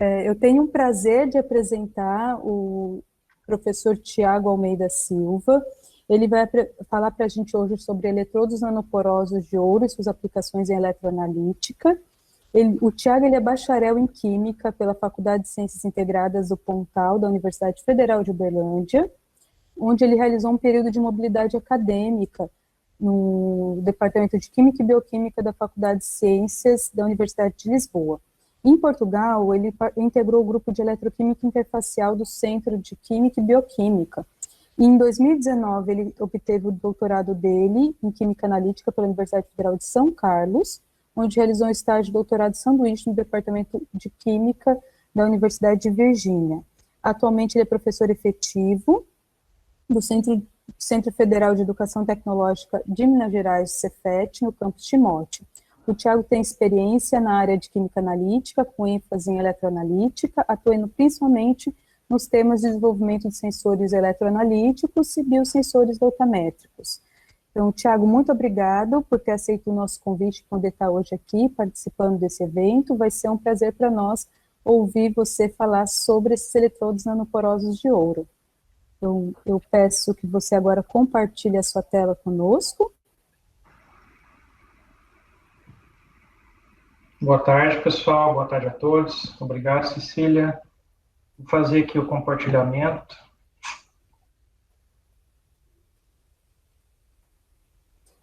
Eu tenho o prazer de apresentar o professor Tiago Almeida Silva. Ele vai falar para a gente hoje sobre eletrodos nanoporosos de ouro e suas aplicações em eletroanalítica. O Tiago é bacharel em Química pela Faculdade de Ciências Integradas do Pontal, da Universidade Federal de Uberlândia, onde ele realizou um período de mobilidade acadêmica no Departamento de Química e Bioquímica da Faculdade de Ciências da Universidade de Lisboa. Em Portugal, ele integrou o grupo de eletroquímica interfacial do Centro de Química e Bioquímica. E em 2019, ele obteve o doutorado dele em Química Analítica pela Universidade Federal de São Carlos, onde realizou um estágio de doutorado sanduíche no Departamento de Química da Universidade de Virgínia. Atualmente, ele é professor efetivo do Centro Federal de Educação Tecnológica de Minas Gerais, Cefet, no campus Timóteo. O Tiago tem experiência na área de química analítica, com ênfase em eletroanalítica, atuando principalmente nos temas de desenvolvimento de sensores eletroanalíticos e biosensores voltamétricos. Então, Tiago, muito obrigado por ter aceito o nosso convite e poder estar hoje aqui participando desse evento. Vai ser um prazer para nós ouvir você falar sobre esses eletrodos nanoporosos de ouro. Então, eu peço que você agora compartilhe a sua tela conosco. Boa tarde, pessoal. Boa tarde a todos. Obrigado, Cecília. Vou fazer aqui o compartilhamento.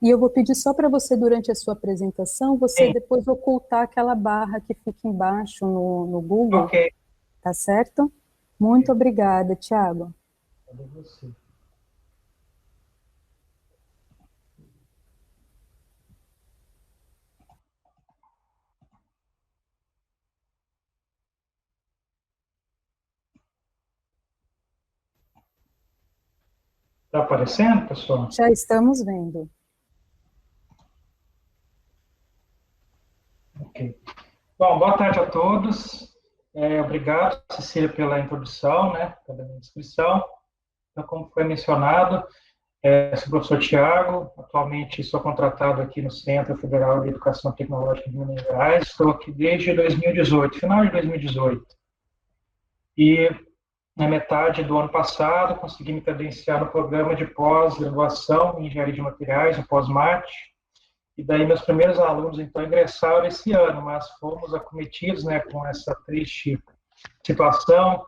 E eu vou pedir só para você, durante a sua apresentação, você depois ocultar aquela barra que fica embaixo no Google. Ok. Tá certo? Muito obrigada, Tiago. Cadê você? Está aparecendo, pessoal? Já estamos vendo. Ok. Bom, boa tarde a todos. Obrigado, Cecília, pela introdução, pela minha inscrição. Então, como foi mencionado, sou o professor Tiago, atualmente sou contratado aqui no Centro Federal de Educação Tecnológica de Minas Gerais, estou aqui desde 2018, final de 2018. E na metade do ano passado, consegui me credenciar no programa de pós-graduação em Engenharia de Materiais, o pós-mate, e daí meus primeiros alunos, então, ingressaram esse ano, mas fomos acometidos, com essa triste situação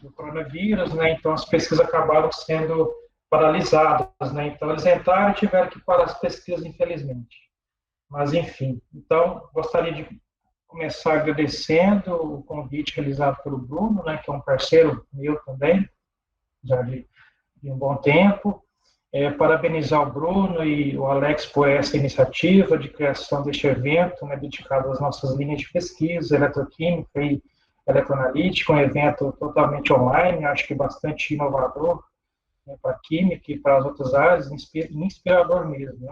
do coronavírus, então as pesquisas acabaram sendo paralisadas, então eles entraram e tiveram que parar as pesquisas, infelizmente. Mas, enfim, então, gostaria de começar agradecendo o convite realizado pelo Bruno, que é um parceiro meu também, já de um bom tempo. Parabenizar o Bruno e o Alex por essa iniciativa de criação deste evento, dedicado às nossas linhas de pesquisa, eletroquímica e eletroanalítica, um evento totalmente online, acho que bastante inovador, para a química e para as outras áreas, inspirador mesmo,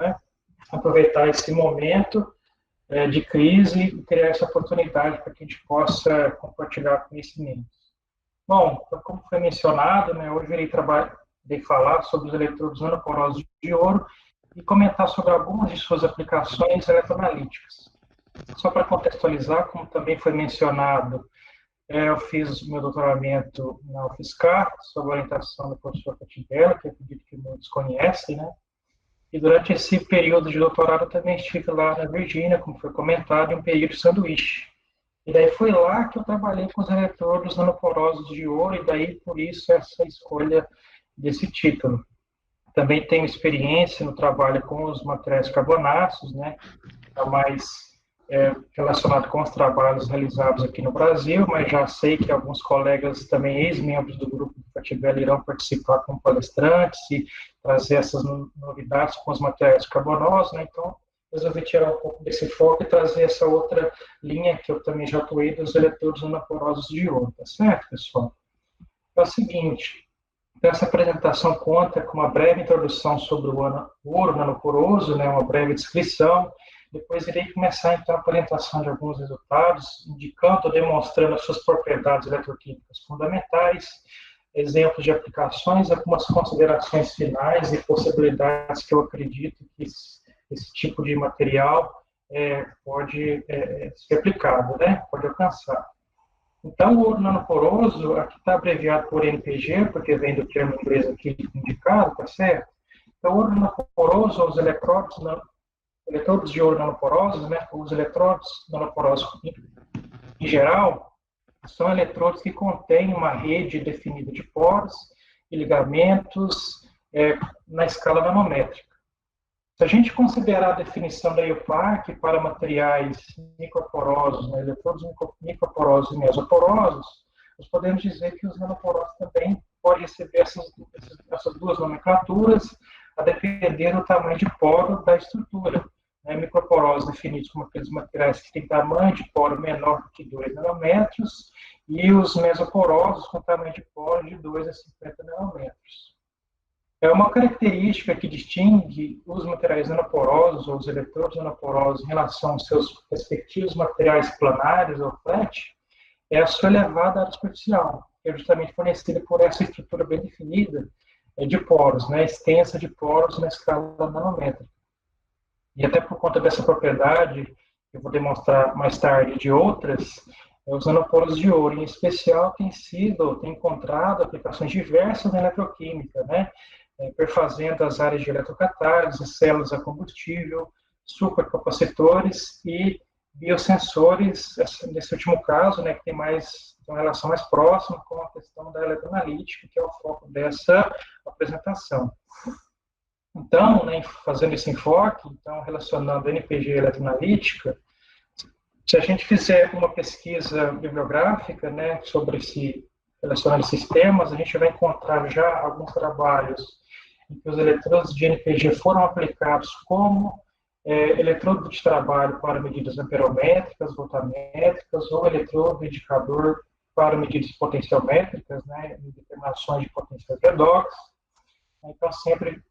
aproveitar esse momento de crise e criar essa oportunidade para que a gente possa compartilhar conhecimentos. Bom, como foi mencionado, hoje irei falar sobre os eletrodos nanoporosos de ouro e comentar sobre algumas de suas aplicações eletroanalíticas. Só para contextualizar, como também foi mencionado, eu fiz meu doutoramento na UFSCar, sob a orientação do professor Catibella, que eu acredito que muitos conhecem, E durante esse período de doutorado eu também estive lá na Virgínia, como foi comentado, em um período de sanduíche. E daí foi lá que eu trabalhei com os eletrodos nanoporosos de ouro, e daí por isso essa escolha desse título. Também tenho experiência no trabalho com os materiais carbonáceos, mais relacionado com os trabalhos realizados aqui no Brasil, mas já sei que alguns colegas também ex-membros do grupo do Catibella irão participar como palestrantes e trazer essas novidades com os materiais carbonosos, então resolvi tirar um pouco desse foco e trazer essa outra linha que eu também já atuei dos eletrodos nanoporosos de ouro, tá certo, pessoal? É o seguinte, essa apresentação conta com uma breve introdução sobre o ouro nanoporoso, uma breve descrição. Depois irei começar, então, a apresentação de alguns resultados, indicando ou demonstrando as suas propriedades eletroquímicas fundamentais, exemplos de aplicações, algumas considerações finais e possibilidades que eu acredito que esse tipo de material pode ser aplicado, pode alcançar. Então, o ouro nanoporoso, aqui está abreviado por NPG, porque vem do termo inglês aqui indicado, tá certo? Então, o ouro nanoporoso, os eletrodos de ouro nanoporosos, né, os eletrodos nanoporosos em geral, são eletrodos que contêm uma rede definida de poros e ligamentos na escala nanométrica. Se a gente considerar a definição da IUPAC para materiais microporosos, né, eletrodos microporosos e mesoporosos, nós podemos dizer que os nanoporosos também podem receber essas duas nomenclaturas, a depender do tamanho de poro da estrutura. Né, microporosos definidos como aqueles materiais que têm tamanho de poro menor que 2 nanômetros, e os mesoporosos com tamanho de poro de 2 a 50 nanômetros. É uma característica que distingue os materiais nanoporosos, ou os eletrodos nanoporosos, em relação aos seus respectivos materiais planares ou flat, é a sua elevada área superficial, que é justamente fornecida por essa estrutura bem definida de poros, né, extensa de poros na escala nanométrica. E até por conta dessa propriedade, eu vou demonstrar mais tarde de outras, os nanoporos de ouro, em especial, tem encontrado aplicações diversas na eletroquímica, né? Perfazendo as áreas de eletrocatálise, células a combustível, supercapacitores e biosensores, nesse último caso, né, que tem uma relação mais próxima com a questão da eletroanalítica, que é o foco dessa apresentação. Então, né, fazendo esse enfoque, então, relacionando NPG e eletroanalítica, se a gente fizer uma pesquisa bibliográfica, né, relacionando esses temas, a gente vai encontrar já alguns trabalhos em que os eletrodos de NPG foram aplicados como eletrodo de trabalho para medidas amperométricas, voltamétricas, ou eletrodo indicador para medidas potenciométricas, né, em determinações de potências redox. Então, sempre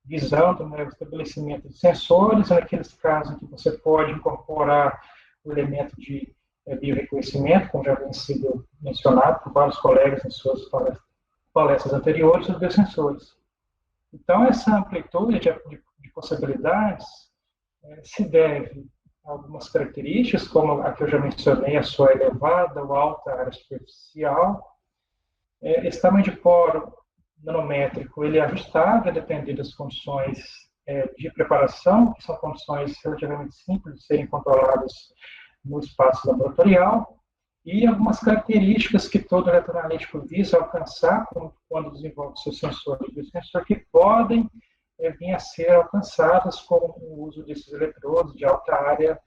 visando, né, o estabelecimento de sensores, naqueles casos em que você pode incorporar o elemento de bioreconhecimento, como já vem sido mencionado por vários colegas em suas palestras anteriores, os biosensores. Então, essa amplitude de possibilidades se deve a algumas características, como a que eu já mencionei, a sua elevada ou alta área superficial. Esse tamanho de poro nanométrico, ele é ajustável a depender das condições de preparação, que são condições relativamente simples de serem controladas no espaço laboratorial, e algumas características que todo eletroanalítico visa alcançar quando desenvolve seu sensor e biosensor, que podem vir a ser alcançadas com o uso desses eletrodos de alta área,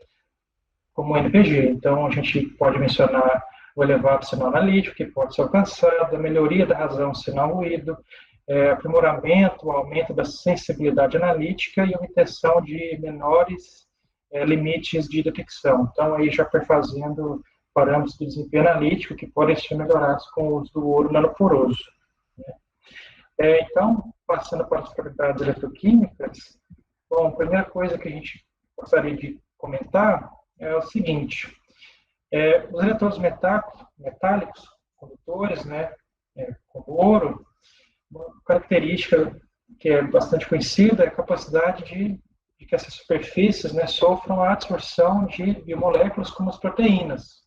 como o NPG. Então, a gente pode mencionar o elevado sinal analítico, que pode ser alcançado, a melhoria da razão sinal-ruído, aprimoramento, aumento da sensibilidade analítica e obtenção de menores limites de detecção. Então, aí já perfazendo parâmetros de desempenho analítico que podem ser melhorados com o uso do ouro nanoporoso. Então, passando para as propriedades eletroquímicas, bom, a primeira coisa que a gente gostaria de comentar é o seguinte: os eletrodos metálicos, condutores, né, como ouro, uma característica que é bastante conhecida é a capacidade de que essas superfícies, né, sofram a absorção de biomoléculas como as proteínas.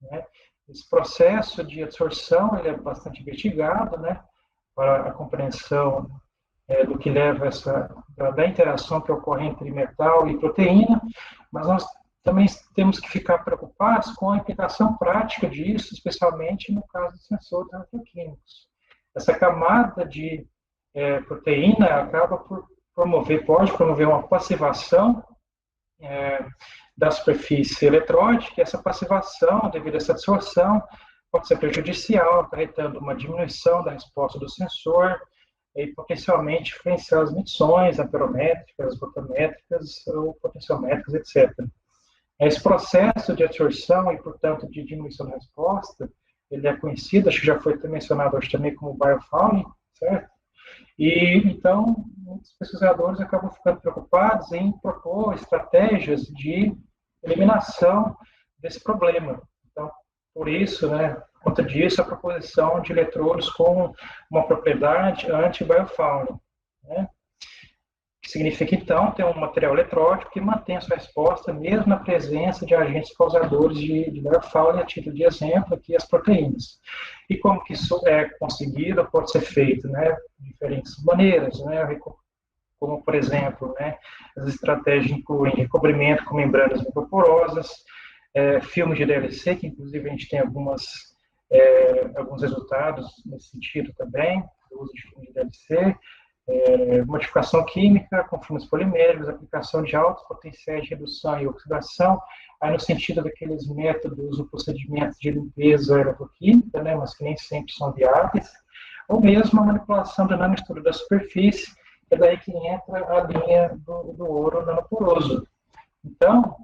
Né? Esse processo de absorção ele é bastante investigado, né, para a compreensão do que leva da interação que ocorre entre metal e proteína, mas nós também temos que ficar preocupados com a implicação prática disso, especialmente no caso dos sensores eletroquímicos. Essa camada de proteína acaba pode promover uma passivação da superfície eletródica, e essa passivação, devido a essa absorção, pode ser prejudicial, acarretando uma diminuição da resposta do sensor e potencialmente influenciar as medições amperométricas, voltamétricas ou potenciométricas, etc. Esse processo de absorção e, portanto, de diminuição da resposta, ele é conhecido, acho que já foi mencionado hoje também como biofouling, certo? E, então, muitos pesquisadores acabam ficando preocupados em propor estratégias de eliminação desse problema. Então, por isso, né, por conta disso, a proposição de eletrodos com uma propriedade anti-biofouling, né? Significa, então, ter um material eletródico que mantém a sua resposta mesmo na presença de agentes causadores de biofauno, a título de exemplo, aqui as proteínas. E como que isso é conseguido, pode ser feito, né, de diferentes maneiras, né, como, por exemplo, né, as estratégias incluem recobrimento com membranas microporosas, filmes de DLC, que inclusive a gente tem alguns resultados nesse sentido também, do uso de filmes de DLC, modificação química com filmes poliméricos, aplicação de altos potenciais de redução e oxidação, aí no sentido daqueles métodos ou procedimentos de limpeza eletroquímica, né, mas que nem sempre são viáveis, ou mesmo a manipulação da nanoestrutura da superfície, é daí que entra a linha do ouro nanoporoso. Então,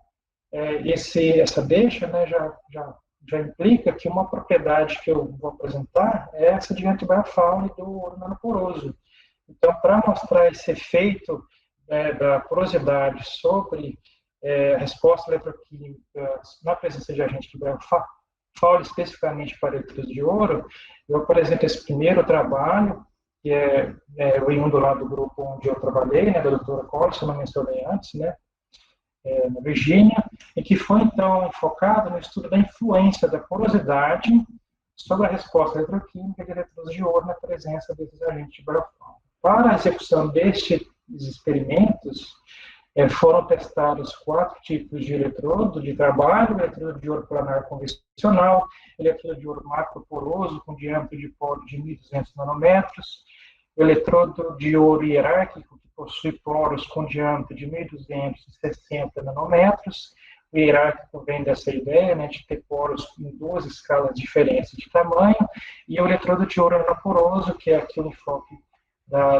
essa deixa, né, já implica que uma propriedade que eu vou apresentar é essa de antibiofauno do ouro nanoporoso. Então, para mostrar esse efeito da porosidade sobre a resposta eletroquímica na presença de agente de biofauno, especificamente para eletrodos de ouro, eu apresento esse primeiro trabalho, que é oriundo lá do grupo onde eu trabalhei, né, da doutora Collins, se eu não mencionei antes, né, na Virgínia, e que foi, então, focado no estudo da influência da porosidade sobre a resposta eletroquímica de eletrodos de ouro na presença desses agentes de biofauno. Para a execução destes experimentos, foram testados 4 tipos de eletrodo de trabalho: eletrodo de ouro planar convencional, eletrodo de ouro macroporoso com diâmetro de poro de 1.200 nanômetros, eletrodo de ouro hierárquico, que possui poros com diâmetro de 1.260 nanômetros. O hierárquico vem dessa ideia, né, de ter poros em 2 escalas diferentes de tamanho, e o eletrodo de ouro nanoporoso, que é aqui o enfoque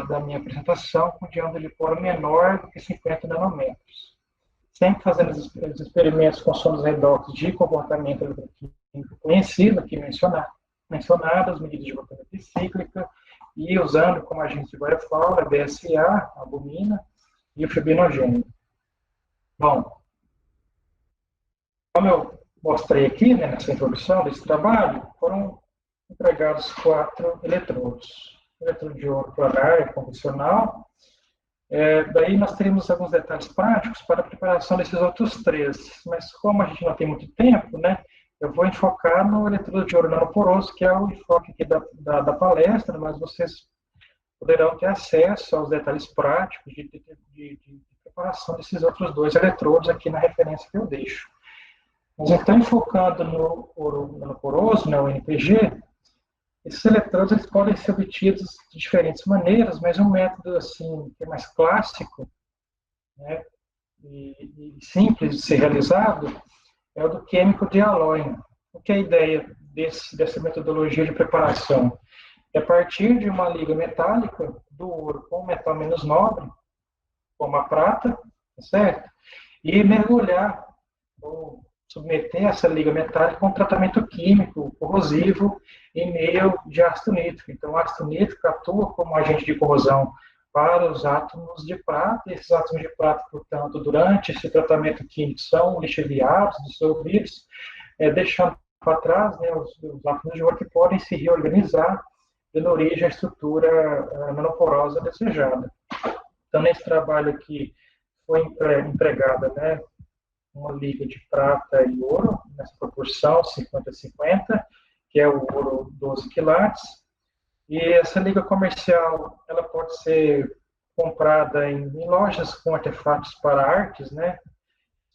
da minha apresentação, com diâmetro de poro menor do que 50 nanômetros. Sempre fazendo os experimentos com sondas redox de comportamento eletroquímico conhecido, aqui mencionadas, medidas de voltametria cíclica, e usando como agente de biofauno a BSA, a albumina e o fibrinogênio. Bom, como eu mostrei aqui, né, nessa introdução desse trabalho, foram empregados 4 eletrodos. Eletrodo de ouro planar convencional. Daí nós teremos alguns detalhes práticos para a preparação desses outros 3, mas como a gente não tem muito tempo, né, eu vou enfocar no eletrodo de ouro nanoporoso, que é o enfoque aqui da palestra, mas vocês poderão ter acesso aos detalhes práticos de preparação desses outros 2 eletrodos aqui na referência que eu deixo. Mas então, enfocando no ouro nanoporoso, né, o NPG, esses eletrodos eles podem ser obtidos de diferentes maneiras, mas um método assim, que é mais clássico, né, e simples de ser realizado é o do químico de alloy. O que é a ideia dessa metodologia de preparação? É a partir de uma liga metálica do ouro com um metal menos nobre, como a prata, certo? E mergulhar ou submeter essa liga metálica a um tratamento químico corrosivo em meio de ácido nítrico. Então, o ácido nítrico atua como agente de corrosão para os átomos de prata, e esses átomos de prata, portanto, durante esse tratamento químico são lixiviados, dissolvidos, deixando para trás, né, os átomos de ouro que podem se reorganizar, dando origem à estrutura nanoporosa desejada. Então, nesse trabalho aqui, foi empregada, né, uma liga de prata e ouro, nessa proporção 50-50, que é o ouro 12 quilates. E essa liga comercial, ela pode ser comprada em lojas com artefatos para artes, né?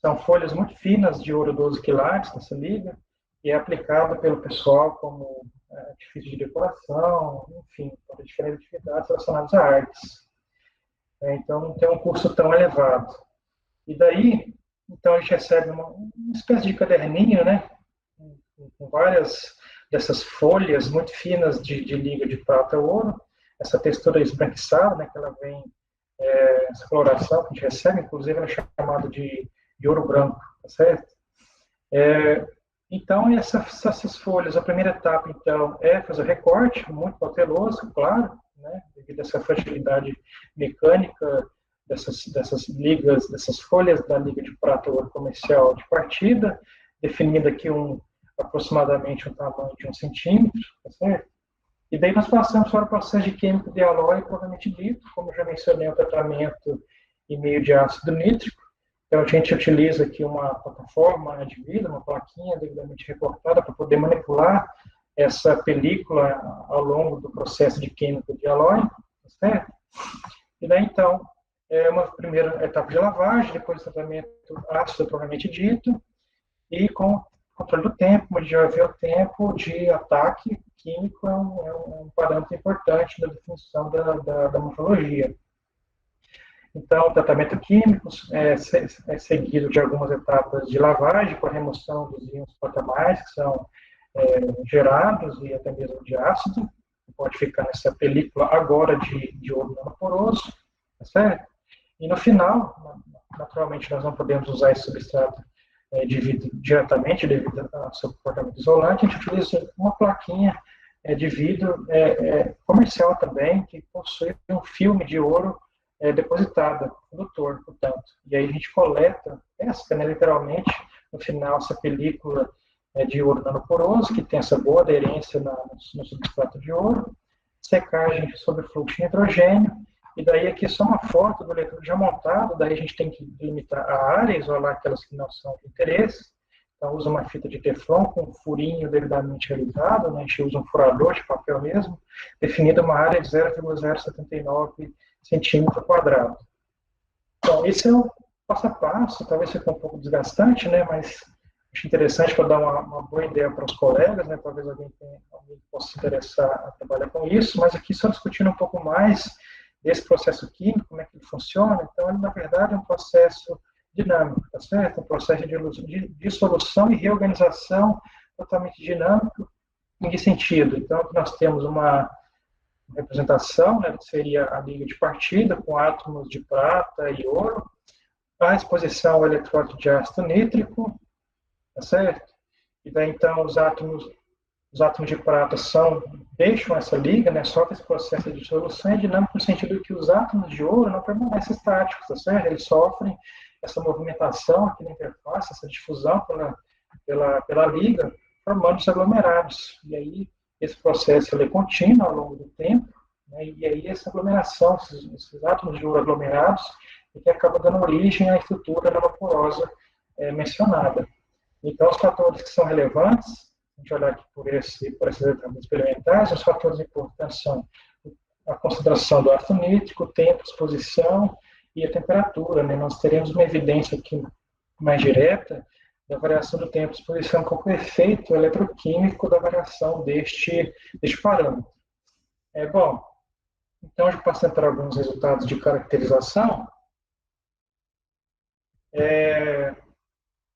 São folhas muito finas de ouro 12 quilates nessa liga, e é aplicada pelo pessoal como artifício de decoração, enfim, para diferentes atividades relacionadas a artes. Então, não tem um custo tão elevado. E daí, então, a gente recebe uma espécie de caderninho, né, com várias dessas folhas muito finas de liga de prata e ouro, essa textura esbranquiçada, né, que ela vem, essa coloração que a gente recebe, inclusive, é chamada de ouro branco, tá certo? Então, essas folhas, a primeira etapa, então, é fazer o recorte, muito cauteloso, claro, né, devido a essa fragilidade mecânica dessas ligas, dessas folhas da liga de prata ouro comercial de partida, definindo aqui aproximadamente um tamanho de 1 centímetro, tá certo? E daí nós passamos para o processo de químico de alloy, provavelmente dito, como já mencionei, o tratamento e meio de ácido nítrico. Então, a gente utiliza aqui uma plataforma, né, de vidro, uma plaquinha devidamente recortada para poder manipular essa película ao longo do processo de química de alói, certo? E daí, então, é uma primeira etapa de lavagem, depois tratamento ácido, propriamente dito, e com controle do tempo, como a gente vai ver, o tempo de ataque químico é um parâmetro importante na definição da morfologia. Então, o tratamento químico é seguido de algumas etapas de lavagem, com a remoção dos íons potamais, que são gerados, e até mesmo de ácido, que pode ficar nessa película agora de ouro nanoporoso, tá certo? E no final, naturalmente, nós não podemos usar esse substrato de vidro diretamente, devido ao seu comportamento isolante, a gente utiliza uma plaquinha de vidro comercial também, que possui um filme de ouro depositada, condutor, portanto. E aí a gente coleta, pesca, né, literalmente, no final, essa película de ouro nanoporoso, que tem essa boa aderência no substrato de ouro, secagem sob fluxo de nitrogênio, e daí aqui só uma foto do eletrodo já montado, daí a gente tem que limitar a área, isolar aquelas que não são de interesse. Então usa uma fita de teflon com um furinho devidamente realizado, né? A gente usa um furador de papel mesmo, definida uma área de 0,079 centímetro quadrado. Então esse é o passo a passo, talvez seja um pouco desgastante, né? Mas acho interessante para dar uma boa ideia para os colegas, né? Talvez alguém possa se interessar a trabalhar com isso, mas aqui só discutindo um pouco mais desse processo químico, como é que ele funciona. Então, ele, na verdade, é um processo dinâmico, tá certo? Um processo de dissolução e reorganização totalmente dinâmico. Em que sentido? Então, nós temos uma representação, né, que seria a liga de partida, com átomos de prata e ouro, a exposição ao eletrólito de ácido nítrico, tá certo? E daí, então, os átomos de prata deixam essa liga, né, sofrem esse processo de dissolução, é dinâmico no sentido que os átomos de ouro não permanecem estáticos, tá certo? Eles sofrem essa movimentação aqui na interface, essa difusão pela liga, formando os aglomerados. E aí, esse processo ele é contínuo ao longo do tempo, né, e aí essa aglomeração, esses átomos de ouro aglomerados, é que acaba dando origem à estrutura nanoporosa mencionada. Então, os fatores que são relevantes, a gente olhar aqui por essas etapas experimentais, os fatores importantes são a concentração do ácido nítrico, o tempo, a exposição e a temperatura, né? Nós teremos uma evidência aqui mais direta da variação do tempo de exposição com o efeito eletroquímico da variação deste parâmetro. Bom, então, já passando para alguns resultados de caracterização,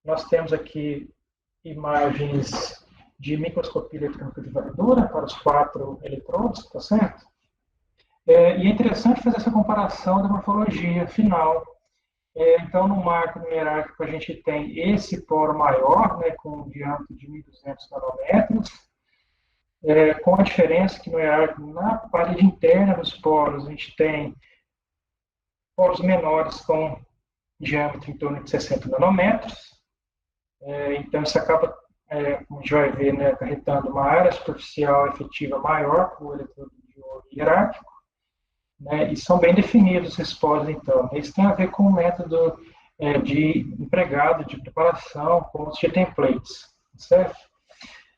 nós temos aqui imagens de microscopia eletrônica de varredura para os 4 eletrodos, tá certo? E é interessante fazer essa comparação da morfologia final. Então, no marco numerárquico, a gente tem esse poro maior, né, com um diâmetro de 1.200 nanômetros, com a diferença que no hierárquico, na parede interna dos poros, a gente tem poros menores com diâmetro em torno de 60 nanômetros. Então, isso acaba, como a gente vai ver, né, acarretando uma área superficial efetiva maior para o eletrodo de ouro hierárquico, né, e são bem definidos esses poros, então. Isso tem a ver com o método empregado de preparação com os G-templates, certo?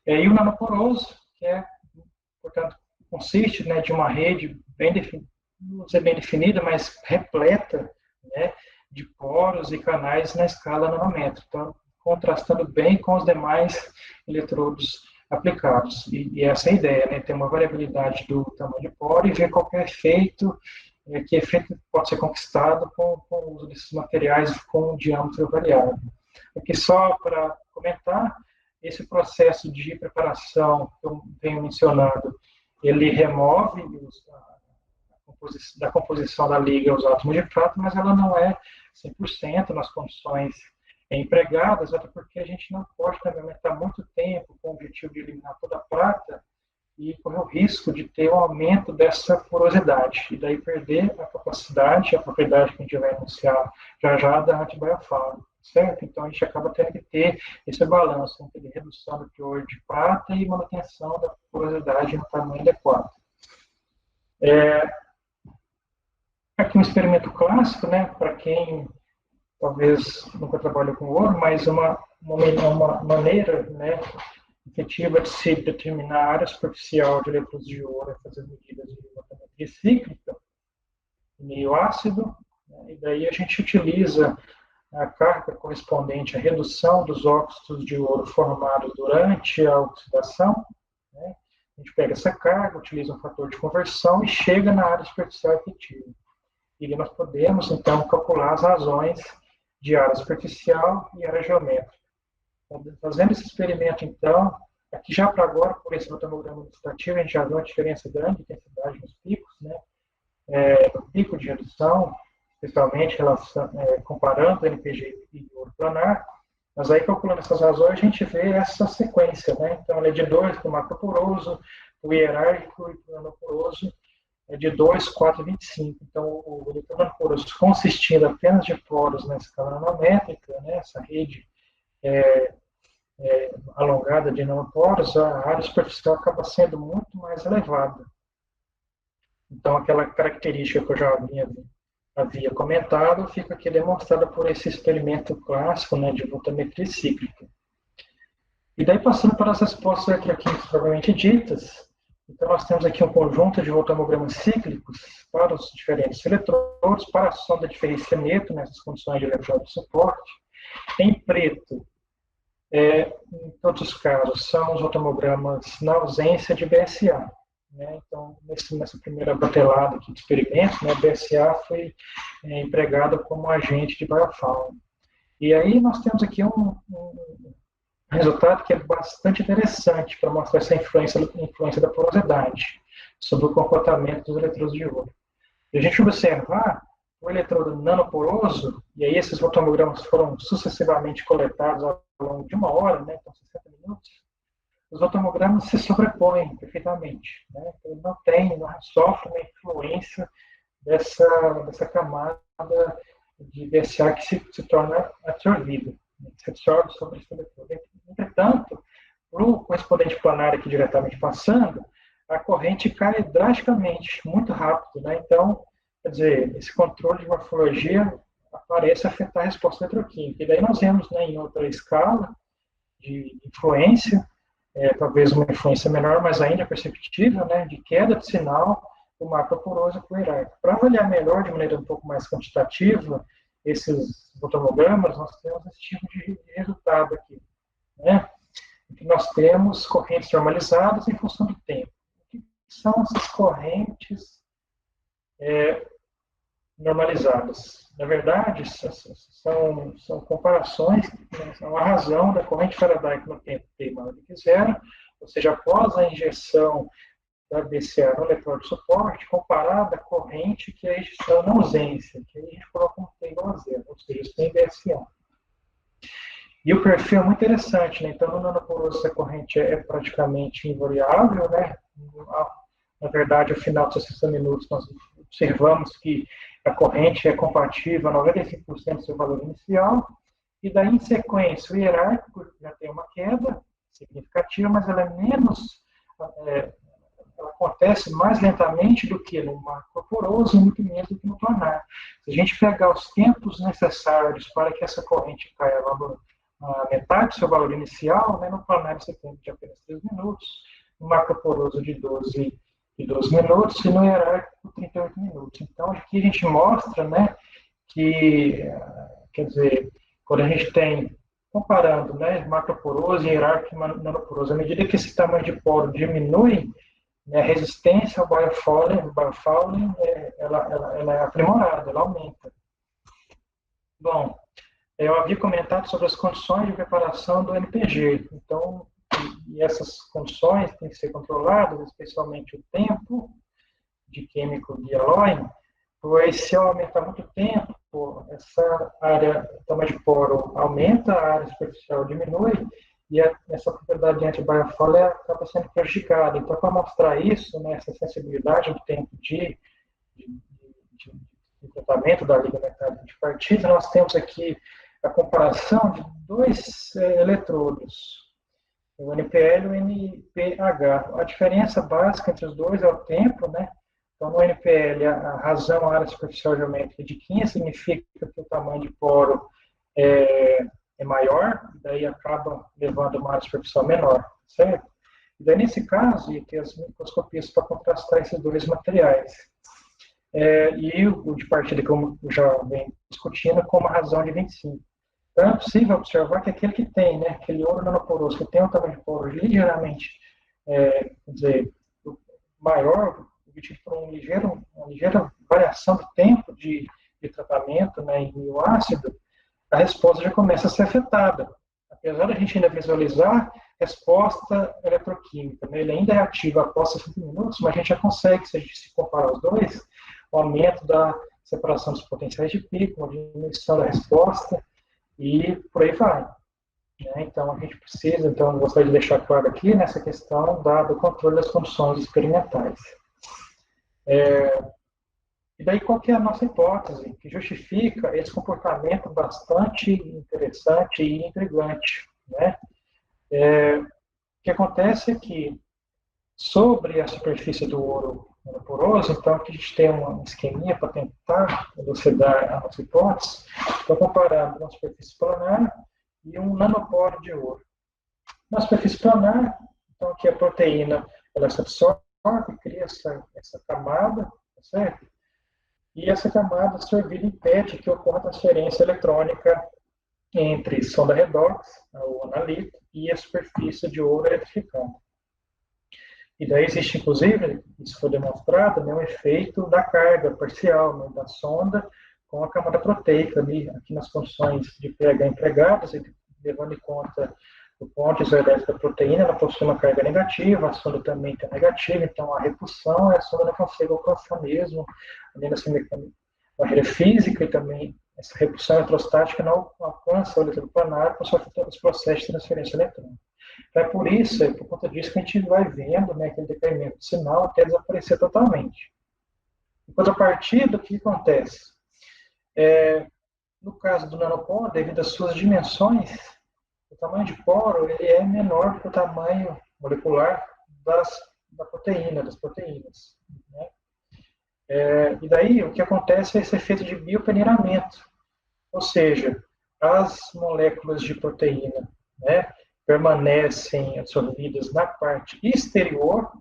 E o nanoporoso, que portanto, consiste, né, de uma rede não sei bem definida, mas repleta, né, de poros e canais na escala nanômetro. Então, contrastando bem com os demais eletrodos aplicados. E essa é a ideia, né? Ter uma variabilidade do tamanho de poro e ver qualquer efeito, que efeito pode ser conquistado com o uso desses materiais com diâmetro variável. Aqui só para comentar, esse processo de preparação que eu venho mencionando, ele remove da composição da liga os átomos de prata, mas ela não é 100% nas condições empregadas, até porque a gente não pode também aumentar muito tempo com o objetivo de eliminar toda a prata e correr o risco de ter um aumento dessa porosidade, e daí perder a capacidade, a propriedade que a gente vai anunciar já da antibiofálica, certo? Então a gente acaba tendo que ter esse balanço entre redução do teor de prata e manutenção da porosidade no tamanho adequado. Aqui um experimento clássico, né, para quem talvez nunca trabalhou com ouro, mas uma maneira, né, efetiva de se determinar a área superficial de eletrodos de ouro é fazer medidas de voltametria cíclica, meio ácido, né, e daí a gente utiliza a carga correspondente à redução dos óxidos de ouro formados durante a oxidação, né. A gente pega essa carga, utiliza um fator de conversão e chega na área superficial efetiva. E nós podemos, então, calcular as razões de área superficial e área geométrica. Fazendo esse experimento, então, aqui já para agora, por esse tomograma ilustrativo, a gente já viu uma diferença grande de intensidade nos picos, né? No pico de redução, especialmente comparando o NPG e o ouro planar, mas aí calculando essas razões, a gente vê essa sequência, né? Então, ela é de 2 para o macroporoso, para o hierárquico e para o nanoporoso, é de 2, 4 e 25. Então, o eletrodo nanoporoso, consistindo apenas de poros na escala nanométrica, né? Essa rede alongada de nanoporos, a área superficial acaba sendo muito mais elevada. Então, aquela característica que eu já havia comentado fica aqui demonstrada por esse experimento clássico, né, de voltametria cíclica. E daí, passando para as respostas eletroquímicas propriamente ditas, então nós temos aqui um conjunto de voltamogramas cíclicos para os diferentes eletrodos, para a sonda de ferricemento, nessas condições de eletrodo de suporte. Em preto, em todos os casos, são os voltamogramas na ausência de BSA. Né? Então, nessa primeira batelada aqui de experimento, né, BSA foi empregado como agente de biofauna. E aí nós temos aqui um resultado que é bastante interessante para mostrar essa influência da porosidade sobre o comportamento dos eletrodos de ouro. E a gente observar o eletrodo nanoporoso, e aí esses voltamogramas foram sucessivamente coletados ao longo de 1 hora, né, então 60 minutos, os voltamogramas se sobrepõem perfeitamente. Né, então, não sofre uma influência dessa camada de BSA que se torna absorvida, se absorve sobre esse eletrodo. Entretanto, para o correspondente planar aqui diretamente passando, a corrente cai drasticamente, muito rápido. Né? Então, quer dizer, esse controle de morfologia parece afetar a resposta eletroquímica. E daí nós vemos, né, em outra escala de influência, talvez uma influência menor, mas ainda perceptível, né, de queda de sinal do macroporoso para o hierárquico. Para avaliar melhor, de maneira um pouco mais quantitativa, esses voltamogramas, nós temos esse tipo de resultado aqui. Né? Que nós temos correntes normalizadas em função do tempo. O que são essas correntes normalizadas? Na verdade, são comparações, né, são a razão da corrente faradaica no tempo t maior do que zero, ou seja, após a injeção da BCA no eletrodo de suporte, comparada à corrente que é registrada na ausência, que aí a gente coloca um t igual a zero, ou seja, sem BSA. E o perfil é muito interessante, né? Então, no nanoporoso, essa corrente é praticamente invariável, né? Na verdade, ao final de 60 minutos, nós observamos que a corrente é compatível a 95% do seu valor inicial, e daí, em sequência, o hierárquico já tem uma queda significativa, mas ela é menos, ela acontece mais lentamente do que no macroporoso e muito menos do que no planar. Se a gente pegar os tempos necessários para que essa corrente caia a metade do seu valor inicial, né, no planar você tem de apenas 3 minutos, no macroporoso de 12 minutos e no hierárquico 38 minutos. Então, aqui a gente mostra, né, que, quer dizer, quando a gente tem, comparando, né, macroporoso, hierárquico e nanoporoso, à medida que esse tamanho de poro diminui, né, a resistência ao biofouling ela é aprimorada, ela aumenta. Bom, eu havia comentado sobre as condições de preparação do NPG. Então, e essas condições têm que ser controladas, especialmente o tempo de químico de Galois, pois se eu aumentar muito o tempo, essa área, tamanho de poro aumenta, a área superficial diminui, e essa propriedade anti-biofouling acaba sendo prejudicada. Então, para mostrar isso, né, essa sensibilidade do tempo de tratamento da liga metálica de partida, nós temos aqui a comparação de 2 eletrodos, o NPL e o NPH. A diferença básica entre os dois é o tempo, né? Então, no NPL, a razão área superficial geométrica de 15 significa que o tamanho de poro é maior, daí acaba levando uma área superficial menor, certo? E daí, nesse caso, ia ter as microscopias para contrastar esses dois materiais. E o de partida, como eu já venho discutindo, com uma razão de 25. Então, é possível observar que aquele que tem, né, aquele ouro nanoporoso, que tem um tamanho de poro ligeiramente, quer dizer, maior, obtido por uma ligeira variação do tempo de tratamento, né, em meio ácido, a resposta já começa a ser afetada. Apesar da gente ainda visualizar resposta eletroquímica, né, ele ainda é ativo após 60 minutos, mas a gente já consegue, se a gente se comparar os dois, o aumento da separação dos potenciais de pico, a diminuição da resposta, e por aí vai. Então, a gente precisa, eu gostaria de deixar claro aqui nessa questão do controle das condições experimentais. E daí, qual que é a nossa hipótese que justifica esse comportamento bastante interessante e intrigante, né? O que acontece é que, sobre a superfície do ouro monoporoso, então aqui a gente tem uma esqueminha para tentar elucidar a nossa hipótese. Estou comparando uma superfície planar e um nanoporo de ouro. Na superfície planar, então aqui a proteína ela se absorve, cria essa camada, certo? E essa camada absorvida impede que ocorra transferência eletrônica entre sonda redox, o analito, e a superfície de ouro eletrificada. E daí existe, inclusive, isso foi demonstrado, né, um efeito da carga parcial, né, da sonda com a camada proteica ali, aqui nas condições de pH empregadas, levando em conta o ponto isoelétrico da proteína, ela possui uma carga negativa, a sonda também tem negativa, então a repulsão, a sonda não consegue alcançar mesmo, além dessa barreira física e também essa repulsão eletrostática não alcança o eletroplanar por os processos de transferência eletrônica. Então, por conta disso que a gente vai vendo, né, aquele decaimento do sinal até desaparecer totalmente. Em contrapartida, o que acontece? No caso do nanoporo, devido às suas dimensões, o tamanho de poro ele é menor do que o tamanho molecular das proteínas. Né? E daí, o que acontece é esse efeito de biopeneiramento, ou seja, as moléculas de proteína, né, permanecem absorvidas na parte exterior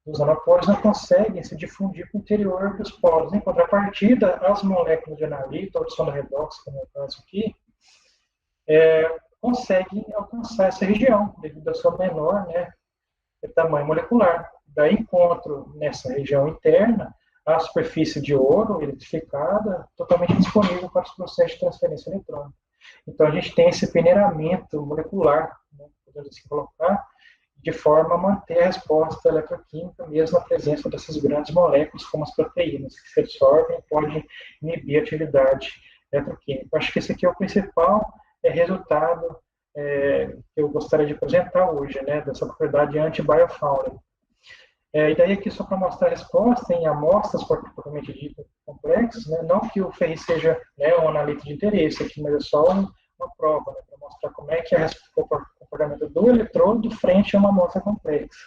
dos nanoporos, não conseguem se difundir para o interior dos poros. Em contrapartida, as moléculas de analito ou de sonda redox, como é o caso aqui, conseguem alcançar essa região, devido ao seu menor, né, tamanho molecular. Daí encontro nessa região interna a superfície de ouro eletrificada, totalmente disponível para os processos de transferência eletrônica. Então, a gente tem esse peneiramento molecular, né, podemos assim colocar, de forma a manter a resposta eletroquímica, mesmo na presença dessas grandes moléculas, como as proteínas, que se absorvem e podem inibir a atividade eletroquímica. Acho que esse aqui é o principal resultado que eu gostaria de apresentar hoje, né, dessa propriedade anti-biofouling. E daí aqui só para mostrar a resposta em amostras propriamente ditas complexas, né, não que o ferri seja, né, um analito de interesse aqui, mas é só uma prova, né, para mostrar como é que é o comportamento do eletrodo frente a uma amostra complexa.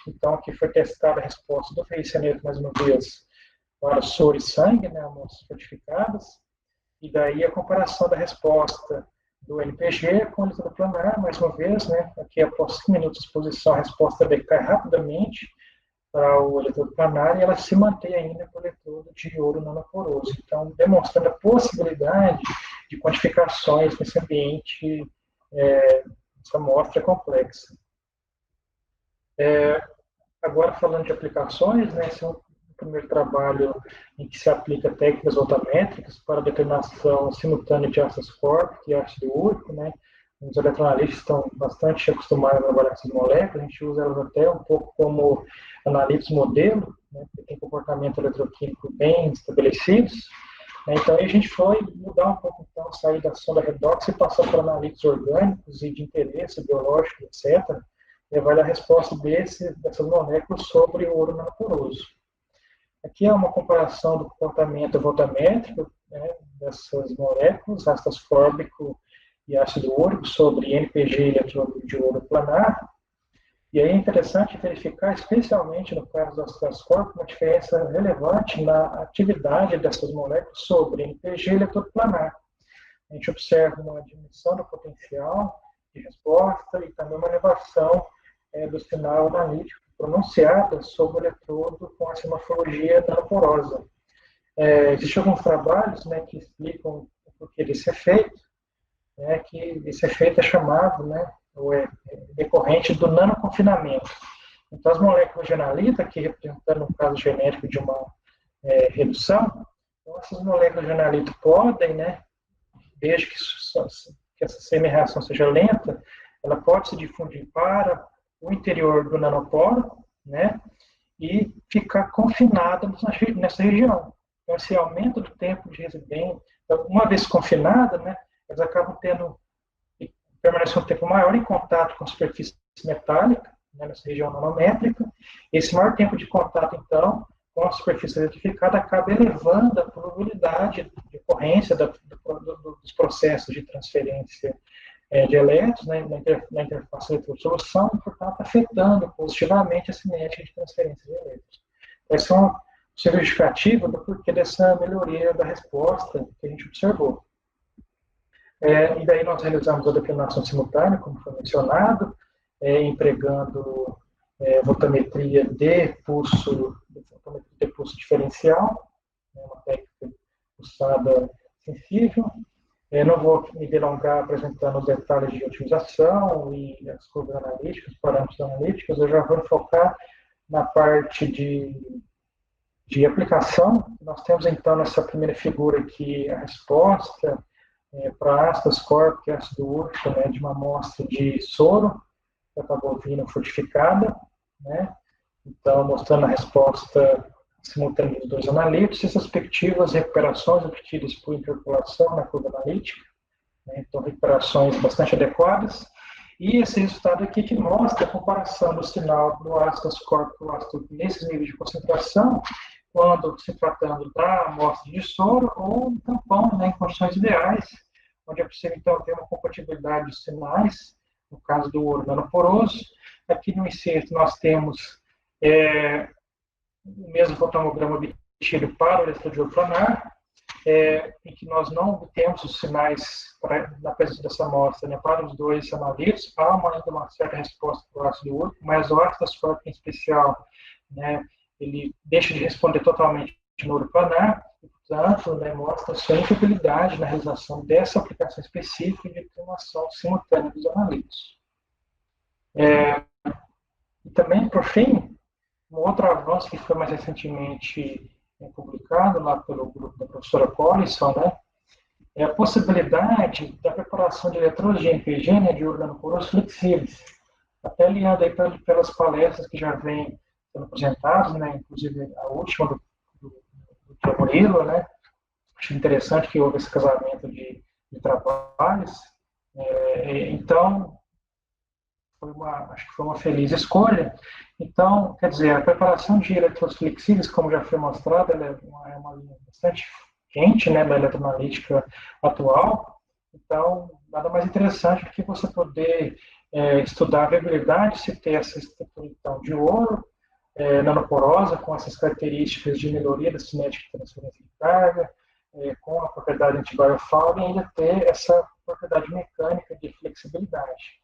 Então aqui foi testada a resposta do ferricianeto, mais uma vez, para soro e sangue, né, amostras fortificadas, e daí a comparação da resposta do NPG com o eletrodo planar, mais uma vez, né, aqui após 5 minutos de exposição, a resposta decai rapidamente para o eletrodo planar e ela se mantém ainda com o eletrodo de ouro nanoporoso. Então, demonstrando a possibilidade de quantificações nesse ambiente, essa amostra complexa. Agora, falando de aplicações, né, esse é o primeiro trabalho em que se aplica técnicas voltamétricas para determinação simultânea de ácido ascórbico e ácido úrico, né. Os eletroanalistas estão bastante acostumados a trabalhar com essas moléculas, a gente usa elas até um pouco como analitos modelo, né, que tem comportamento eletroquímico bem estabelecidos. Então, a gente foi mudar um pouco, então, sair da sonda redox e passar para analitos orgânicos e de interesse biológico, etc., e vai dar a resposta dessas moléculas sobre o ouro nanoporoso. Aqui é uma comparação do comportamento voltamétrico, né, dessas moléculas, ácido ascórbico e ácido úrico, sobre NPG e eletrodo de ouro planar. E aí é interessante verificar, especialmente no caso das corpos, uma diferença relevante na atividade dessas moléculas sobre NPG e eletrodo planar. A gente observa uma diminuição do potencial de resposta e também uma elevação do sinal analítico pronunciada sobre o eletrodo com essa morfologia nanoporosa. Existem alguns trabalhos, né, que explicam o porquê desse efeito, né, que esse efeito é chamado, né, ou é decorrente do nanoconfinamento. Então, as moléculas de analita, aqui representando um caso genético de uma redução, então essas moléculas de analito podem, né, desde que essa semi-reação seja lenta, ela pode se difundir para o interior do nanoporo, né, e ficar confinada nessa região. Então, esse aumento do tempo de residência, então, uma vez confinada, né, elas acabam permanecendo um tempo maior em contato com a superfície metálica, né, nessa região nanométrica. Esse maior tempo de contato, então, com a superfície eletrificada acaba elevando a probabilidade de ocorrência dos processos de transferência de elétrons, né, na interface eletrodo-solução, e, portanto, afetando positivamente a cinética de transferência de elétrons. Essa é uma justificativa do porquê dessa melhoria da resposta que a gente observou. E daí nós realizamos a declinação simultânea, como foi mencionado, empregando voltametria de pulso diferencial, uma técnica pulsada sensível. Não vou me delongar apresentando os detalhes de otimização e as curvas analíticas, parâmetros analíticos. Eu já vou focar na parte de aplicação. Nós temos, então, nessa primeira figura aqui, a resposta para ácido ascórbico e ácido úrico, né, de uma amostra de soro, bovina fortificada, né? Então, mostrando a resposta simultânea dos dois analitos, essas respectivas recuperações obtidas por interpolação na curva analítica, né? Então, recuperações bastante adequadas, e esse resultado aqui que mostra a comparação do sinal do ácido ascórbico e do ácido nesses níveis de concentração, quando se tratando da amostra de soro ou um tampão, né, em condições ideais, onde é possível, então, ter uma compatibilidade de sinais, no caso do ouro nanoporoso. Aqui no inserto nós temos o mesmo fotomograma obtido para o eletrodo planar, em que nós não obtemos os sinais na presença dessa amostra, né, para os dois analitos. Há ainda uma certa resposta para o ácido úrico, mas o ácido ascórbico em especial, né, ele deixa de responder totalmente no ouro planar, e, portanto, né, mostra a sua inviabilidade na realização dessa aplicação específica de declinação simultânea dos analitos. E também, por fim, um outro avanço que foi mais recentemente publicado lá pelo grupo da professora Collison, né, é a possibilidade da preparação de eletrodos de NPG, né, de ouro nanoporoso flexíveis, até alinhando aí pelas palestras que já vêm sendo apresentadas, né, inclusive a última do Murilo, né. Acho interessante que houve esse casamento de trabalhos. Então, acho que foi uma feliz escolha. Então, quer dizer, a preparação de eletrodos flexíveis, como já foi mostrado, ela é uma linha bastante quente, né, da eletroanalítica atual. Então, nada mais interessante do que você poder estudar a viabilidade de se ter essa estrutura, então, de ouro, nanoporosa, com essas características de melhoria da cinética de transferência de carga, com a propriedade anti-biofouling, e ainda ter essa propriedade mecânica de flexibilidade.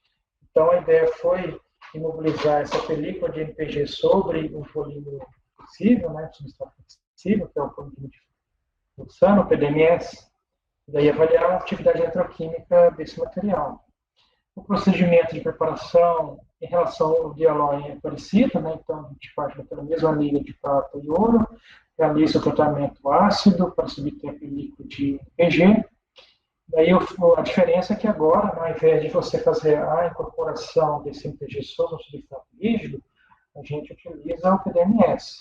Então, a ideia foi imobilizar essa película de NPG sobre um polímero flexível, né, substrato flexível, que é o polímero de Lussano, o PDMS, e daí avaliar a atividade eletroquímica desse material. O procedimento de preparação em relação ao dialói é parecido, né, então a gente parte daquela mesma liga de prata e ouro, realiza o tratamento ácido para subter a película de NPG. Daí a diferença é que agora, ao invés de você fazer a incorporação desse NPG sobre um substrato rígido, a gente utiliza o PDMS.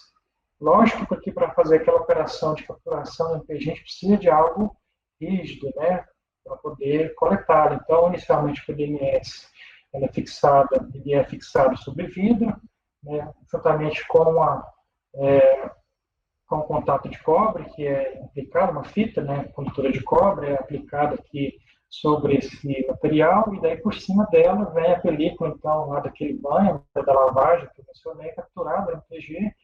Lógico, porque para fazer aquela operação de capturação do NPG, a gente precisa de algo rígido, né, para poder coletar. Então, inicialmente, o PDMS ele é fixado sobre vidro, né, juntamente com o contato de cobre, que é aplicado, uma fita, né, condutora de cobre, é aplicada aqui sobre esse material, e daí por cima dela vem a película, então, lá daquele banho, da lavagem que eu mencionei, capturada, MPG,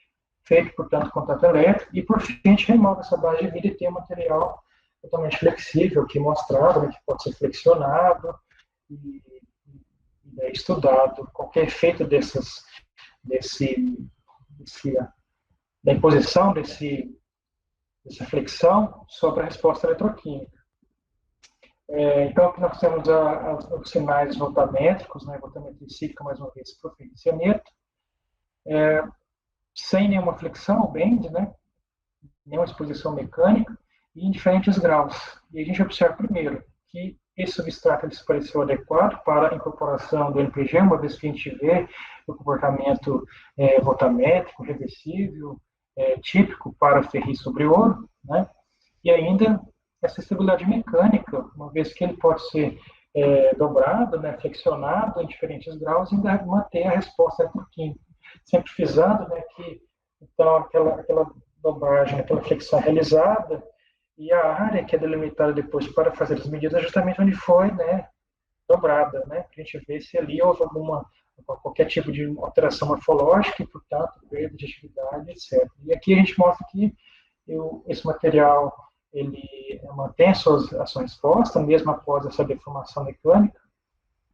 feito, portanto, contato elétrico, e por fim a gente remove essa base de vidro e tem um material totalmente flexível, que mostrado, né, que pode ser flexionado e daí estudado qualquer efeito da imposição dessa flexão sobre a resposta eletroquímica. Então, aqui nós temos os sinais voltamétricos, né, voltametria cíclica, mais uma vez, por cianeto, sem nenhuma flexão, bend, né, nenhuma exposição mecânica, e em diferentes graus. E a gente observa primeiro que esse substrato ele se pareceu adequado para a incorporação do NPG, uma vez que a gente vê o comportamento voltamétrico, reversível, típico para ferris sobre ouro, né, e ainda essa estabilidade mecânica, uma vez que ele pode ser dobrado, né, flexionado em diferentes graus e ainda manter a resposta eletroquímica, sempre frisando, né, que então aquela dobragem, aquela flexão realizada e a área que é delimitada depois para fazer as medidas é justamente onde foi, né, dobrada, né, para a gente ver se ali houve qualquer tipo de alteração morfológica e, portanto, perda de atividade, etc. E aqui a gente mostra que esse material ele mantém a sua resposta, mesmo após essa deformação mecânica,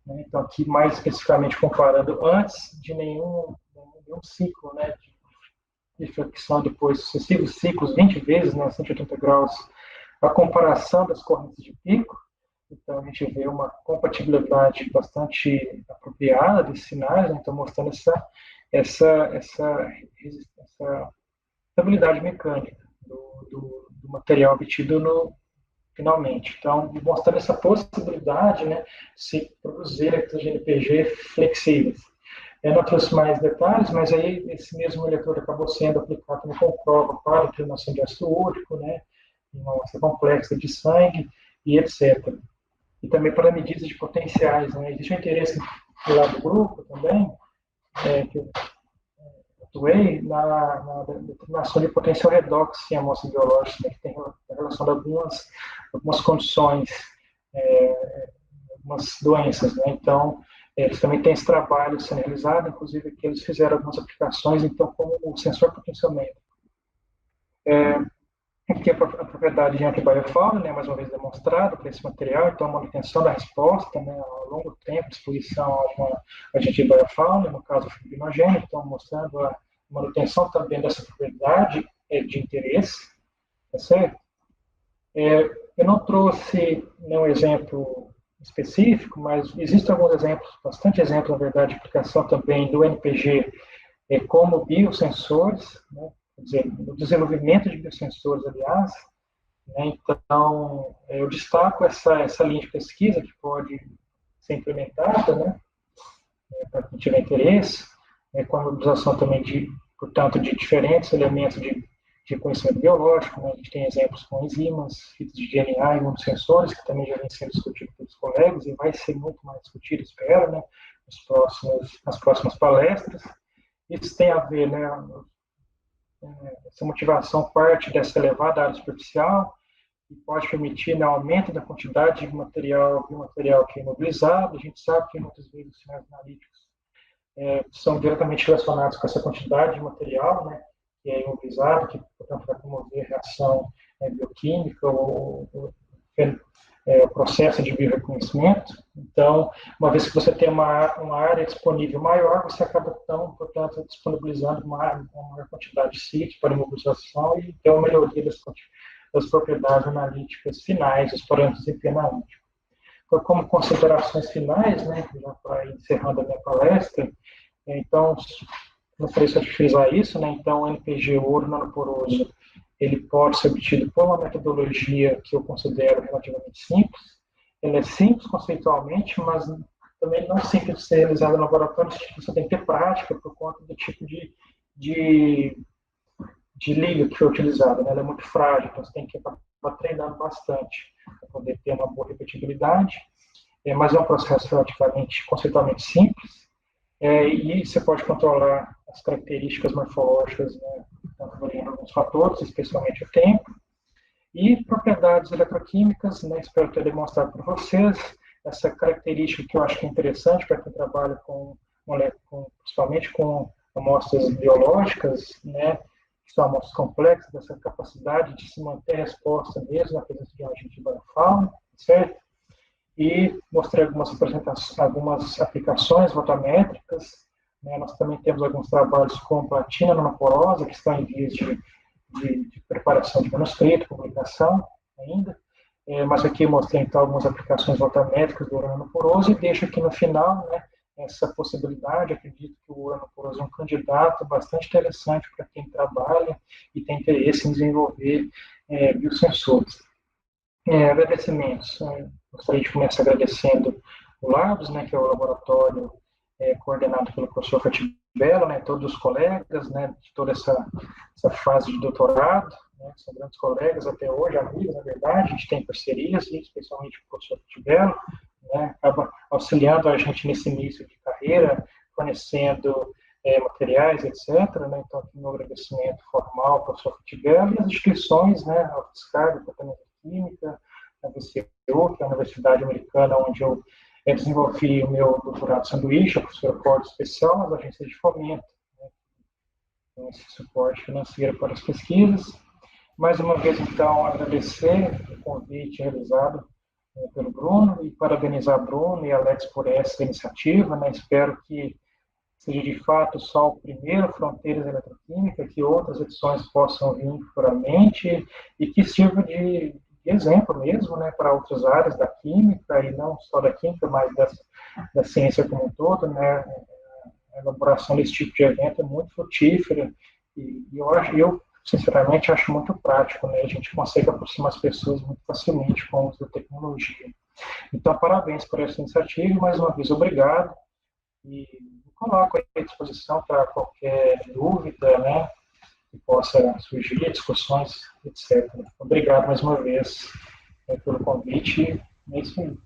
né? Então, aqui mais especificamente comparando antes de nenhum ciclo, né, de flexão, depois sucessivos ciclos, 20 vezes, né, 180 graus, a comparação das correntes de pico. Então, a gente vê uma compatibilidade bastante apropriada desses sinais, né? Então, mostrando essa estabilidade mecânica do material obtido finalmente. Então, mostrando essa possibilidade, né, de se produzir eletrodos de NPG flexíveis. Eu não trouxe mais detalhes, mas aí esse mesmo eletrodo acabou sendo aplicado como comprova para a inclinação de ácido úrico, né, uma amostra complexa de sangue e etc. E também para medidas de potenciais, né. Existe um interesse lá do grupo também, que eu atuei na determinação de potencial redox em amostras biológicas, né, que tem relação a algumas condições, algumas doenças, né. Então, eles também têm esse trabalho sendo realizado, inclusive que eles fizeram algumas aplicações, então, como o sensor potenciômetro. Aqui a propriedade de antibiofauna, né, mais uma vez demonstrado para esse material, então a manutenção da resposta, né, ao longo tempo, exposição a uma agente biofauna, no caso o fibrinogênio, então mostrando a manutenção também dessa propriedade de interesse, tá certo? Eu não trouxe nenhum exemplo específico, mas existem alguns exemplos, bastante exemplos, na verdade, de aplicação também do NPG como biosensores, né? Quer dizer, no desenvolvimento de biosensores, aliás, né? Então, eu destaco essa linha de pesquisa que pode ser implementada, né, para quem tiver interesse, com a mobilização também, portanto, de diferentes elementos de conhecimento biológico, né? A gente tem exemplos com enzimas, fitas de DNA e imunossensores, que também já vem sendo discutido pelos colegas e vai ser muito mais discutido, espero, né, nas próximas palestras. Isso tem a ver, né, essa motivação parte dessa elevada área superficial e pode permitir, né, aumento da quantidade de material que é imobilizado. A gente sabe que muitas vezes os sinais analíticos são diretamente relacionados com essa quantidade de material, né, que é imobilizado, que, portanto, vai promover reação bioquímica ou o processo de bioreconhecimento. Então, uma vez que você tem uma área disponível maior, você acaba, então, portanto, disponibilizando uma maior quantidade de sítios para imobilização e ter uma melhoria das propriedades analíticas finais, dos parâmetros de desempenho analítico. Então, como considerações finais, né, já para encerrando a minha palestra, então, gostaria só de frisar isso, né, então, o NPG ouro nanoporoso, ele pode ser obtido por uma metodologia que eu considero relativamente simples. Ele é simples conceitualmente, mas também não simples de ser realizado no laboratório, você tem que ter prática por conta do tipo de liga que foi utilizada, né? Ela é muito frágil, então você tem que estar treinando bastante para poder ter uma boa repetibilidade, mas é um processo relativamente, conceitualmente simples, e você pode controlar as características morfológicas, né, variando alguns fatores, especialmente o tempo, E propriedades eletroquímicas, né, espero ter demonstrado para vocês, essa característica que eu acho que é interessante para quem trabalha principalmente com amostras biológicas, né, que são amostras complexas, dessa capacidade de se manter a resposta mesmo na presença de um agente biofauno, certo? E mostrei algumas aplicações voltamétricas, né, nós também temos alguns trabalhos com platina nanoporosa, que estão em vias de preparação de manuscrito, publicação ainda, mas aqui eu mostrei então algumas aplicações voltamétricas do urânio poroso e deixo aqui no final, né, essa possibilidade. Acredito que o urânio poroso é um candidato bastante interessante para quem trabalha e tem interesse em desenvolver biosensores. Agradecimentos. Gostaria de começar agradecendo o Labs, né, que é o laboratório coordenado pelo professor Fatibello, né, todos os colegas, né, de toda essa fase de doutorado, né, são grandes colegas até hoje, amigos, na verdade, a gente tem parcerias, e especialmente o professor Fatibello, né, acaba auxiliando a gente nesse início de carreira, fornecendo materiais, etc. Né, então, aqui meu agradecimento formal ao professor Fatibello e as instituições, né, a UFSCar, o Departamento de Química, a VCU, que é a Universidade Americana, onde eu desenvolvi o meu doutorado sanduíche, a professora Corte Especial, nas agências de fomento, né, então, esse suporte financeiro para as pesquisas. Mais uma vez, então, agradecer o convite realizado pelo Bruno e parabenizar Bruno e Alex por essa iniciativa, né? Espero que seja de fato só o primeiro Fronteiras Eletroquímica, que outras edições possam vir futuramente e que sirva de exemplo mesmo, né, para outras áreas da química, e não só da química, mas da ciência como um todo, né. A elaboração desse tipo de evento é muito frutífera e eu sinceramente acho muito prático, né, a gente consegue aproximar as pessoas muito facilmente com o uso da tecnologia. Então, parabéns por essa iniciativa e, mais uma vez, obrigado, e me coloco à disposição para qualquer dúvida, né, que possa surgir, discussões, etc. Obrigado mais uma vez pelo convite. É isso aí.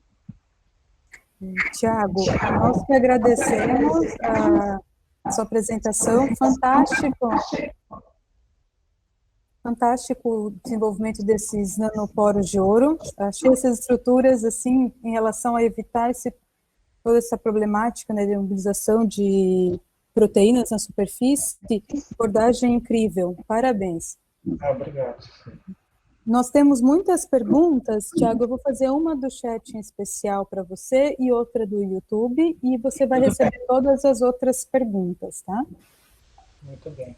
Tiago, nós que agradecemos a sua apresentação, fantástico o desenvolvimento desses nanoporos de ouro. Achei essas estruturas, assim, em relação a evitar toda essa problemática, né, de mobilização de proteínas na superfície, abordagem incrível, parabéns. Obrigado. Nós temos muitas perguntas, Tiago, eu vou fazer uma do chat em especial para você e outra do YouTube, e você vai receber todas as outras perguntas, tá? Muito bem.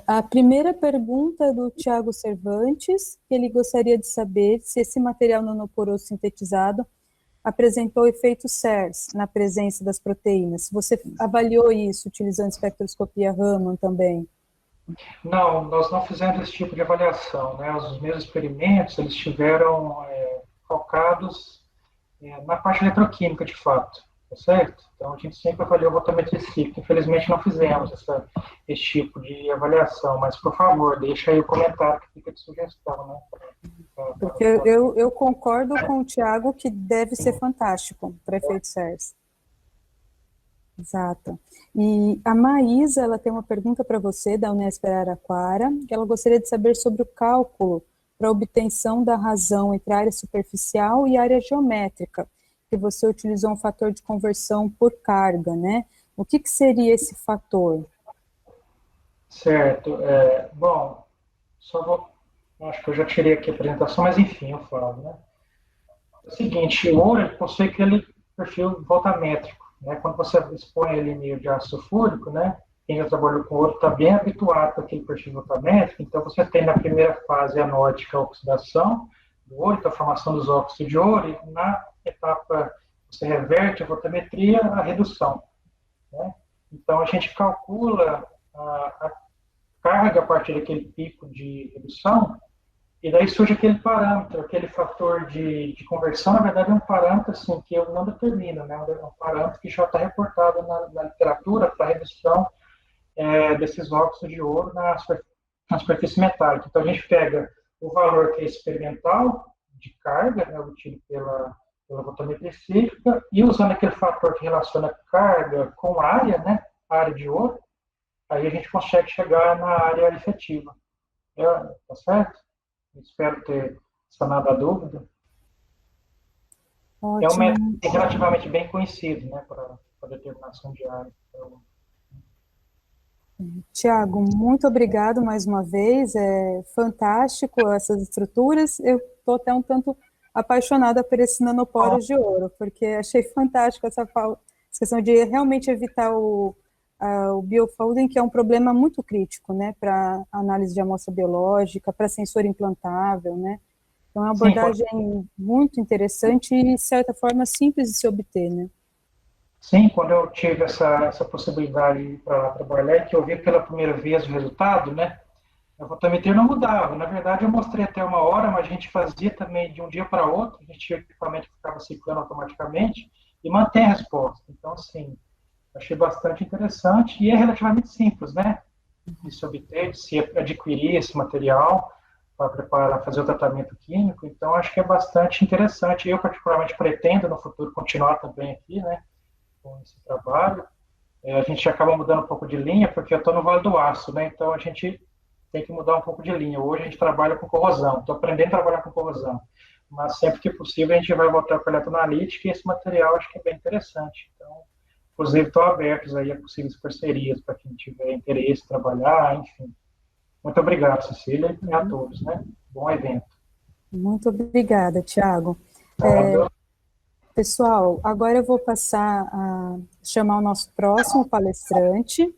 A primeira pergunta é do Tiago Cervantes, que ele gostaria de saber se esse material nanoporoso sintetizado apresentou efeito SERS na presença das proteínas. Você avaliou isso utilizando espectroscopia Raman também? Não, nós não fizemos esse tipo de avaliação, né? Os meus experimentos, eles estiveram focados na parte eletroquímica, de fato, tá certo? Então, a gente sempre avaliou voltametria cíclica. Infelizmente, não fizemos esse tipo de avaliação, mas, por favor, deixa aí o comentário que fica de sugestão, né? Porque eu concordo com o Tiago que deve ser fantástico para efeito SERS. Exato. E a Maísa, ela tem uma pergunta para você, da Unesp Araraquara, que ela gostaria de saber sobre o cálculo para a obtenção da razão entre área superficial e área geométrica, que você utilizou um fator de conversão por carga, né? O que seria esse fator? Certo. Bom, acho que eu já tirei aqui a apresentação, mas enfim, eu falo, né? É o seguinte, o ouro ele possui aquele perfil voltamétrico, né? Quando você expõe ele em meio de ácido sulfúrico, né? Quem já trabalhou com ouro está bem habituado com aquele perfil voltamétrico, então você tem na primeira fase anódica a oxidação do ouro, então a formação dos óxidos de ouro, e na etapa você reverte a voltametria, a redução, né? Então a gente calcula a carga a partir daquele pico de redução, e daí surge aquele parâmetro, aquele fator de conversão. Na verdade é um parâmetro assim, que eu não determino, né? É um parâmetro que já está reportado na literatura para redução desses óxidos de ouro na superfície metálica. Então a gente pega o valor que é experimental de carga, né, obtido pela voltametria cíclica, e usando aquele fator que relaciona carga com área, né, área de ouro, aí a gente consegue chegar na área efetiva. Tá certo? Espero ter sanado a dúvida. É um Ótimo. método relativamente bem conhecido, né, para determinação de área. Então, Tiago, muito obrigado mais uma vez, é fantástico essas estruturas, eu estou até um tanto apaixonada por esses nanoporos de ouro, porque achei fantástico essa questão de realmente evitar o biofolding, que é um problema muito crítico, né, para análise de amostra biológica, para sensor implantável, né, então é uma abordagem muito interessante e, de certa forma, simples de se obter, né. sim, quando eu tive essa possibilidade para trabalhar, que eu vi pela primeira vez o resultado, né, a fotometria não mudava. Na verdade, eu mostrei até 1 hora, mas a gente fazia também de um dia para outro, a gente tinha equipamento que ficava ciclando automaticamente e mantém a resposta. Então, assim, achei bastante interessante e é relativamente simples, né, de se obter, de se adquirir esse material para preparar, fazer o tratamento químico. Então, acho que é bastante interessante. Eu, particularmente, pretendo no futuro continuar também aqui, né, com esse trabalho. A gente acaba mudando um pouco de linha, porque eu estou no Vale do Aço, né? Então a gente tem que mudar um pouco de linha. Hoje a gente trabalha com corrosão, estou aprendendo a trabalhar com corrosão, mas sempre que possível a gente vai voltar para a eletroanalítica e esse material acho que é bem interessante. Então, inclusive, estou abertos aí a possíveis parcerias para quem tiver interesse em trabalhar, enfim. Muito obrigado, Cecília, e a todos, né? Bom evento. Muito obrigada, Tiago. Obrigado. Pessoal, agora eu vou passar a chamar o nosso próximo palestrante,